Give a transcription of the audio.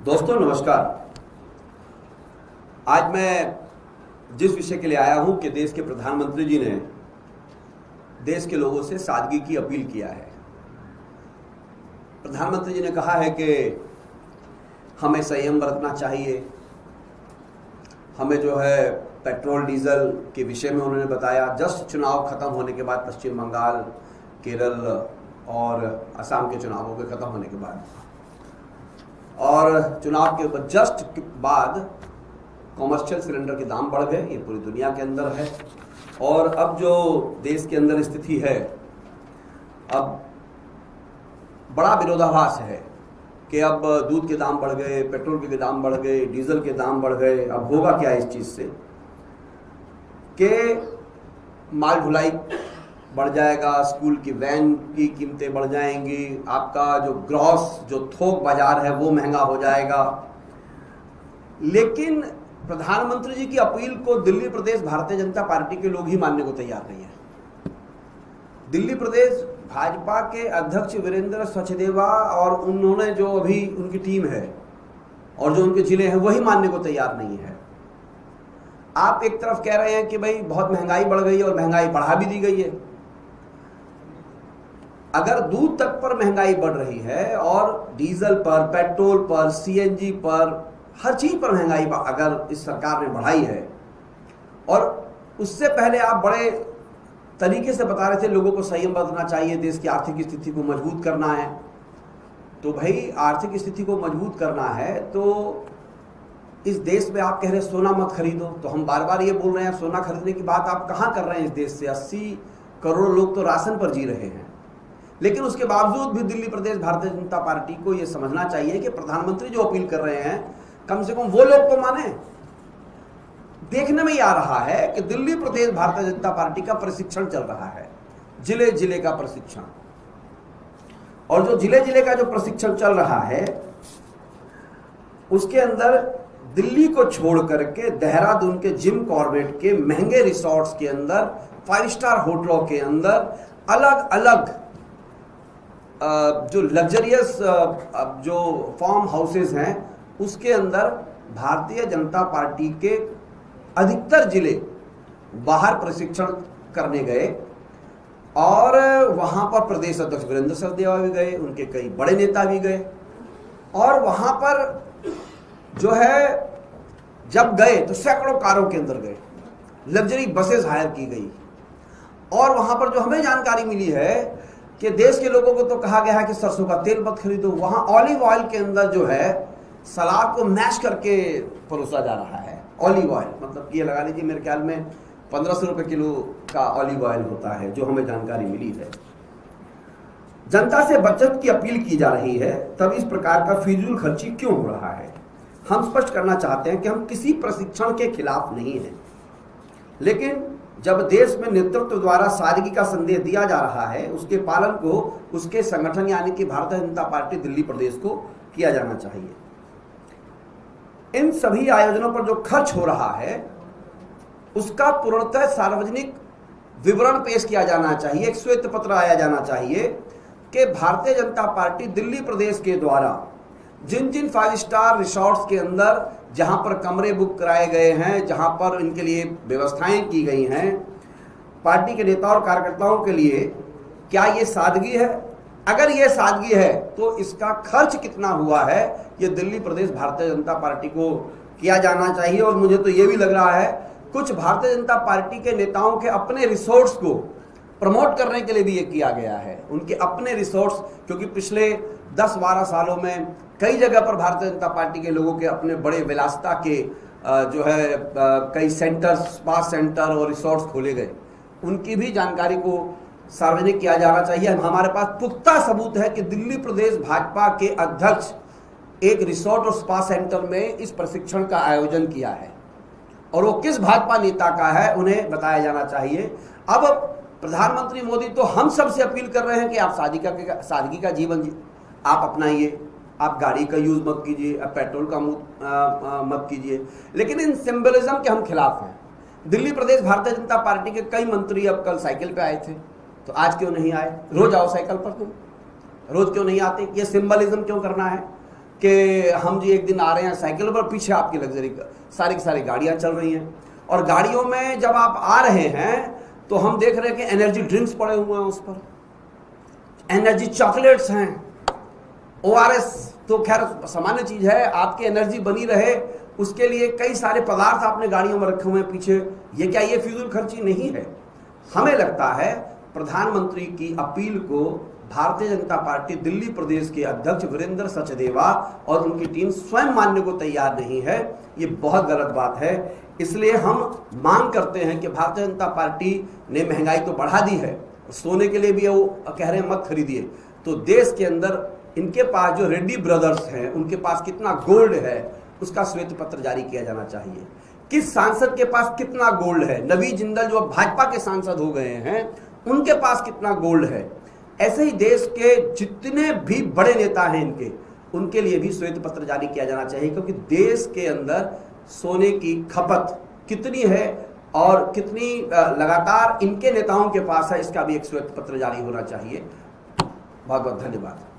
दोस्तों नमस्कार। आज मैं जिस विषय के लिए आया हूं कि देश के प्रधानमंत्री जी ने देश के लोगों से सादगी की अपील किया है। प्रधानमंत्री जी ने कहा है कि हमें संयम बरतना चाहिए। हमें जो है पेट्रोल डीजल के विषय में उन्होंने बताया। जस्ट चुनाव खत्म होने के बाद, पश्चिम बंगाल, केरल और असम के चुनावों के खत्म होने के बाद और चुनाव के जस्ट बाद कॉमर्शियल सिलेंडर के दाम बढ़ गए। ये पूरी दुनिया के अंदर है। और अब जो देश के अंदर स्थिति है, अब बड़ा विरोधाभास है कि अब दूध के दाम बढ़ गए, पेट्रोल के दाम बढ़ गए, डीजल के दाम बढ़ गए। अब होगा क्या इस चीज़ से कि माल ढुलाई बढ़ जाएगा, स्कूल की वैन की कीमतें बढ़ जाएंगी, आपका जो ग्रॉस जो थोक बाजार है वो महंगा हो जाएगा। लेकिन प्रधानमंत्री जी की अपील को दिल्ली प्रदेश भारतीय जनता पार्टी के लोग ही मानने को तैयार नहीं है। दिल्ली प्रदेश भाजपा के अध्यक्ष वीरेंद्र सचदेवा और उन्होंने जो अभी उनकी टीम है और जो उनके जिले हैं वही मानने को तैयार नहीं है। आप एक तरफ कह रहे हैं कि भाई बहुत महंगाई बढ़ गई है और महंगाई बढ़ा भी दी गई है। अगर दूध तक पर महंगाई बढ़ रही है और डीजल पर, पेट्रोल पर, सीएनजी पर, हर चीज पर महंगाई अगर इस सरकार ने बढ़ाई है और उससे पहले आप बड़े तरीके से बता रहे थे लोगों को संयम बरतना चाहिए, देश की आर्थिक स्थिति को मजबूत करना है। तो भाई आर्थिक स्थिति को मजबूत करना है तो इस देश में आप कह रहे हैं सोना मत खरीदो, तो हम बार बार ये बोल रहे हैं सोना खरीदने की बात आप कहाँ कर रहे हैं। इस देश से 80 करोड़ लोग तो राशन पर जी रहे हैं। लेकिन उसके बावजूद भी दिल्ली प्रदेश भारतीय जनता पार्टी को यह समझना चाहिए कि प्रधानमंत्री जो अपील कर रहे हैं कम से कम वो लोग तो माने। देखने में ही आ रहा है कि दिल्ली प्रदेश भारतीय जनता पार्टी का प्रशिक्षण चल रहा है, जिले जिले का प्रशिक्षण। और जो जिले जिले का जो प्रशिक्षण चल रहा है उसके अंदर दिल्ली को छोड़ करके देहरादून के जिम कॉर्बेट के महंगे रिसोर्ट्स के अंदर, 5 स्टार होटलों के अंदर अलग अलग जो लग्जरियस जो फार्म हाउसेस हैं उसके अंदर भारतीय जनता पार्टी के अधिकतर जिले बाहर प्रशिक्षण करने गए। और वहां पर प्रदेश अध्यक्ष वीरेंद्र सचदेवा भी गए, उनके कई बड़े नेता भी गए। और वहां पर जो है जब गए तो सैकड़ों कारों के अंदर गए, लग्जरी बसेस हायर की गई। और वहां पर जो हमें जानकारी मिली है कि देश के लोगों को तो कहा गया है कि सरसों का तेल मत खरीदो। वहां ऑलिव ऑयल के अंदर जो है सलाद को मैश करके परोसा जा रहा है। ऑलिव ऑयल मतलब कि ये लगा लीजिए मेरे ख्याल में 1500 रुपए किलो का ऑलिव ऑयल होता है, जो हमें जानकारी मिली है। जनता से बचत की अपील की जा रही है, तब इस प्रकार का फिजूल खर्ची क्यों हो रहा है। हम स्पष्ट करना चाहते हैं कि हम किसी प्रशिक्षण के खिलाफ नहीं हैं, लेकिन जब देश में नेतृत्व द्वारा सादगी का संदेश दिया जा रहा है उसके पालन को उसके संगठन यानी कि भारतीय जनता पार्टी दिल्ली प्रदेश को किया जाना चाहिए। इन सभी आयोजनों पर जो खर्च हो रहा है उसका पूर्णतः सार्वजनिक विवरण पेश किया जाना चाहिए। एक श्वेत पत्र आया जाना चाहिए कि भारतीय जनता पार्टी दिल्ली प्रदेश के द्वारा जिन जिन 5 स्टार रिसोर्ट्स के अंदर जहां पर कमरे बुक कराए गए हैं, जहां पर इनके लिए व्यवस्थाएं की गई हैं पार्टी के नेता और कार्यकर्ताओं के लिए, क्या ये सादगी है। अगर ये सादगी है तो इसका खर्च कितना हुआ है ये दिल्ली प्रदेश भारतीय जनता पार्टी को किया जाना चाहिए। और मुझे तो ये भी लग रहा है कुछ भारतीय जनता पार्टी के नेताओं के अपने रिसोर्ट्स को प्रमोट करने के लिए भी ये किया गया है, उनके अपने रिसोर्ट्स। क्योंकि पिछले 10-12 सालों में कई जगह पर भारतीय जनता पार्टी के लोगों के अपने बड़े विलासिता के जो है कई सेंटर, स्पा सेंटर और रिसोर्ट्स खोले गए, उनकी भी जानकारी को सार्वजनिक किया जाना चाहिए। हमारे पास पुख्ता सबूत है कि दिल्ली प्रदेश भाजपा के अध्यक्ष एक रिसोर्ट और स्पा सेंटर में इस प्रशिक्षण का आयोजन किया है और वो किस भाजपा नेता का है उन्हें बताया जाना चाहिए। अब प्रधानमंत्री मोदी तो हम सबसे अपील कर रहे हैं कि आप सादगी का जीवन आप अपनाइए, आप गाड़ी का यूज मत कीजिए, आप पेट्रोल का मत कीजिए। लेकिन इन सिंबलिज्म के हम खिलाफ हैं। दिल्ली प्रदेश भारतीय जनता पार्टी के कई मंत्री अब कल साइकिल पे आए थे, तो आज क्यों नहीं आए। रोज आओ साइकिल पर, तुम रोज क्यों नहीं आते। ये सिंबलिज्म क्यों करना है कि हम जी एक दिन आ रहे हैं साइकिल पर, पीछे आपकी लग्जरी सारी की सारी गाड़ियां चल रही हैं, और गाड़ियों में जब आप आ रहे हैं तो हम देख रहे हैं कि एनर्जी ड्रिंक्स पड़े हुए हैं, उस पर एनर्जी चॉकलेट्स हैं, ORS तो खैर सामान्य चीज है, आपकी एनर्जी बनी रहे उसके लिए कई सारे पदार्थ आपने गाड़ियों में रखे हुए हैं पीछे। ये क्या ये फिजूल खर्ची नहीं है? हमें लगता है प्रधानमंत्री की अपील को भारतीय जनता पार्टी दिल्ली प्रदेश के अध्यक्ष वीरेंद्र सचदेवा और उनकी टीम स्वयं मानने को तैयार नहीं है। ये बहुत गलत बात है। इसलिए हम मांग करते हैं कि भारतीय जनता पार्टी ने महंगाई तो बढ़ा दी है, सोने के लिए भी वो कह रहे हैं मत खरीदिए, तो देश के अंदर इनके पास जो रेड्डी ब्रदर्स हैं उनके पास कितना गोल्ड है उसका श्वेत पत्र जारी किया जाना चाहिए। किस सांसद के पास कितना गोल्ड है, नवीन जिंदल जो भाजपा के सांसद हो गए हैं उनके पास कितना गोल्ड है, ऐसे ही देश के जितने भी बड़े नेता हैं इनके, उनके लिए भी श्वेत पत्र जारी किया जाना चाहिए, क्योंकि देश के अंदर सोने की खपत कितनी है और कितनी लगातार इनके नेताओं के पास है, इसका भी एक श्वेत पत्र जारी होना चाहिए। बहुत बहुत धन्यवाद।